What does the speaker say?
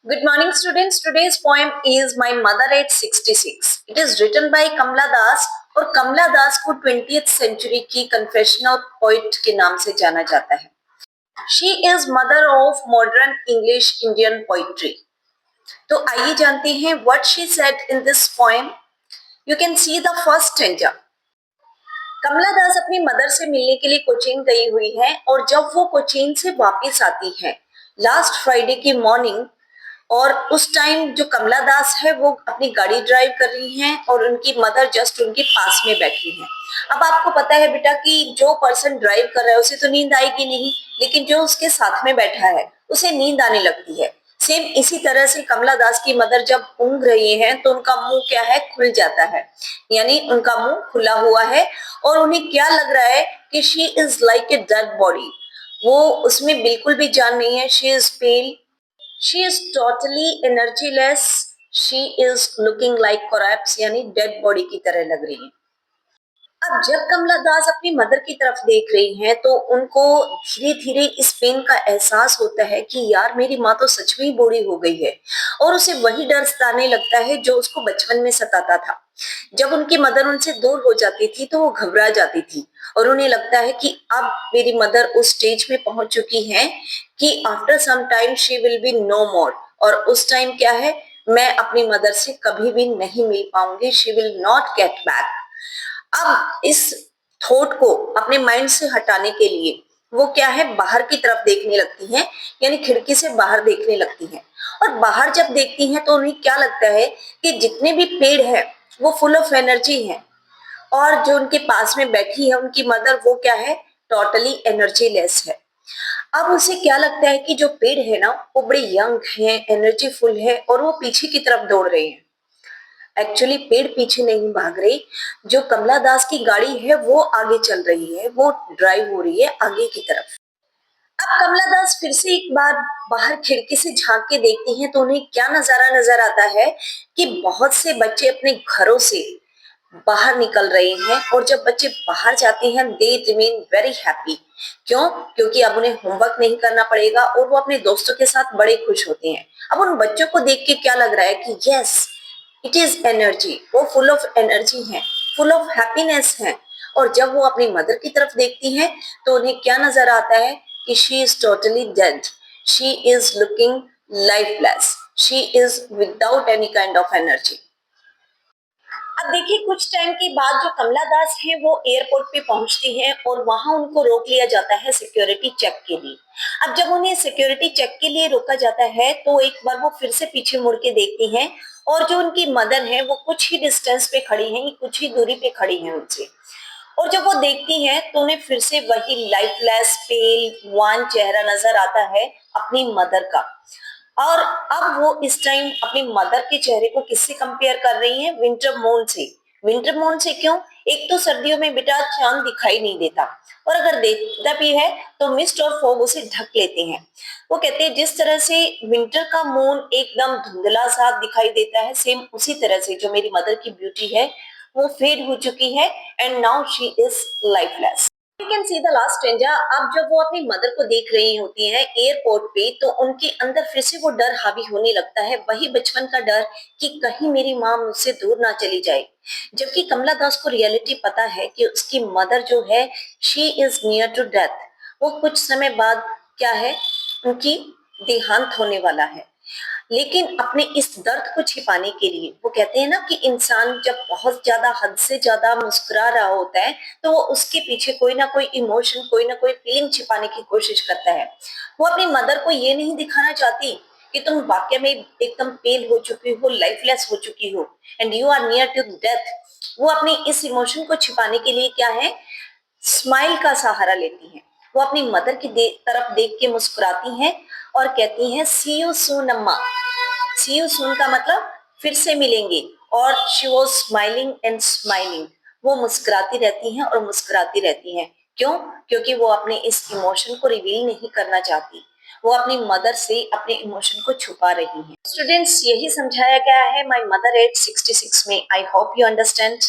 Good morning, students. Today's poem is My Mother at 66. It is written by Kamla Das और कमला दास को 20th century की confessional poet के नाम से जाना जाता है. She is mother of modern English Indian poetry. तो आइए जानते हैं what she said in this poem. You can see the first stanza. कमला दास अपनी मदर से मिलने के लिए कोचीन गई हुई है और जब वो कोचीन से वापस आती है लास्ट फ्राइडे की मॉर्निंग, और उस टाइम जो कमला दास है वो अपनी गाड़ी ड्राइव कर रही हैं और उनकी मदर जस्ट उनके पास में बैठी हैं. अब आपको पता है बेटा कि जो पर्सन ड्राइव कर रहा है उसे तो नींद आएगी नहीं, लेकिन जो उसके साथ में बैठा है उसे नींद आने लगती है. सेम इसी तरह से कमला दास की मदर जब ऊँघ रही हैं तो उनका मुंह क्या है, खुल जाता है, यानी उनका मुंह खुला हुआ है और उन्हें क्या लग रहा है कि she is like a dead body. वो उसमें बिल्कुल भी जान नहीं है. She is pail, she is totally energyless, she is looking like corpse, यानी डेड बॉडी की तरह लग रही है. अब जब कमला दास अपनी मदर की तरफ देख रही हैं तो उनको धीरे धीरे इस पेन का एहसास होता है कि यार मेरी माँ तो सच में ही बूढ़ी हो गई है, और उसे वही डर सताने लगता है जो उसको बचपन में सताता था. जब उनकी मदर उनसे दूर हो जाती थी तो वो घबरा जाती थी और उन्हें लगता है कि अब मेरी मदर उस स्टेज में पहुंच चुकी है कि after some time she will be no more, और उस टाइम क्या है, मैं अपनी मदर से कभी भी नहीं मिल पाऊंगी. She will not get back. अब इस थॉट को अपने माइंड से हटाने के लिए वो क्या है, बाहर की तरफ देखने लगती हैं, यानी खिड़की से बाहर देखने लगती हैं. और बाहर जब देखती हैं तो उन्हें क्या लगता है कि जितने भी पेड़ हैं वो फुल ऑफ एनर्जी हैं, और जो उनके पास में बैठी है उनकी मदर वो क्या है, टोटली एनर्जी लेस है. अब उसे क्या लगता है कि जो पेड़ है ना वो बड़े यंग है, एनर्जीफुल है, और वो पीछे की तरफ दौड़ रहे हैं. एक्चुअली पेड़ पीछे नहीं भाग रही, जो कमला दास की गाड़ी है वो आगे चल रही है, वो ड्राइव हो रही है आगे की तरफ. अब कमला दास फिर से एक बार बाहर खिड़की से झांक के देखती हैं तो उन्हें क्या नजारा नजर आता है कि बहुत से बच्चे अपने घरों से बाहर निकल रहे हैं, और जब बच्चे बाहर जाते हैं दे रिमेन वेरी हैप्पी. क्यों? क्योंकि अब उन्हें होमवर्क नहीं करना पड़ेगा और वो अपने दोस्तों के साथ बड़े खुश होते हैं. अब उन बच्चों को देख के क्या लग रहा है कि यस, इट इज एनर्जी, वो फुल ऑफ एनर्जी है, फुल ऑफ हैप्पीनेस है. और जब वो अपनी मदर की तरफ देखती हैं तो उन्हें क्या नजर आता है कि she is totally dead, she is looking lifeless, she is without any kind of energy. अब देखिए कुछ टाइम के बाद जो कमला दास है वो एयरपोर्ट पे पहुंचती है और वहां उनको रोक लिया जाता है सिक्योरिटी चेक के लिए. अब जब उन्हें सिक्योरिटी चेक के लिए रोका जाता है तो एक बार वो फिर से पीछे मुड़ के देखती हैं, और जो उनकी मदर है वो कुछ ही डिस्टेंस पे खड़ी हैं, कुछ ही दूरी पे खड़ी हैं उनसे. और जब वो देखती हैं तो उन्हें फिर से वही लाइफलेस पेल वन चेहरा नजर आता है अपनी मदर का. और अब वो इस टाइम अपनी मदर के चेहरे को किससे कंपेयर कर रही हैं? विंटर मून से. विंटर मून से क्यों? एक तो सर्दियों में बेटा चांद दिखाई नहीं देता, और अगर देखता भी है तो मिस्ट और फॉग उसे ढक लेते हैं. वो कहते हैं जिस तरह से विंटर का मून एकदम धुंधला सा दिखाई देता है, सेम उसी तरह से जो मेरी मदर की ब्यूटी है वो फेड हो चुकी है, and now she is lifeless. You can see the last stanza. अब जब वो अपनी मदर को देख रही होती हैं एयरपोर्ट पे तो उनके अंदर फिर से वो डर हावी होने लगता है, वही बचपन का डर कि कहीं मेरी माँ मुझसे दूर ना चली जाए. जबकि कमला दास को रियलिटी पता है कि उसकी मदर जो है she is near to death. वो कुछ समय बाद क्या है, उनकी देहांत होने वाला है. लेकिन अपने इस दर्द को छिपाने के लिए वो कहते हैं ना कि इंसान जब बहुत ज्यादा हद से ज्यादा मुस्कुरा रहा होता है तो वो उसके पीछे कोई ना कोई इमोशन, कोई ना कोई फीलिंग छिपाने की कोशिश करता है. वो अपनी मदर को ये नहीं दिखाना चाहती कि तुम वाकई में एकदम पेल हो चुकी हो, लाइफलेस हो चुकी हो, and you are near to death. वो अपनी इस इमोशन को छिपाने के लिए क्या है, स्माइल का सहारा लेती हैं. वो अपनी मदर की तरफ देख के मुस्कुराती हैं और कहती हैं सी यू सून अम्मा. सी यू सून का मतलब फिर से मिलेंगे, और she was smiling and smiling. वो मुस्कुराती रहती हैं और मुस्कुराती रहती हैं. क्यों? क्योंकि वो अपने इस इमोशन को रिवील नहीं करना चाहती. वो अपनी मदर से अपने इमोशन को छुपा रही हैं. स्टूडेंट्स, यही समझाया गया है माय मदर एट 66 में. I hope you understand.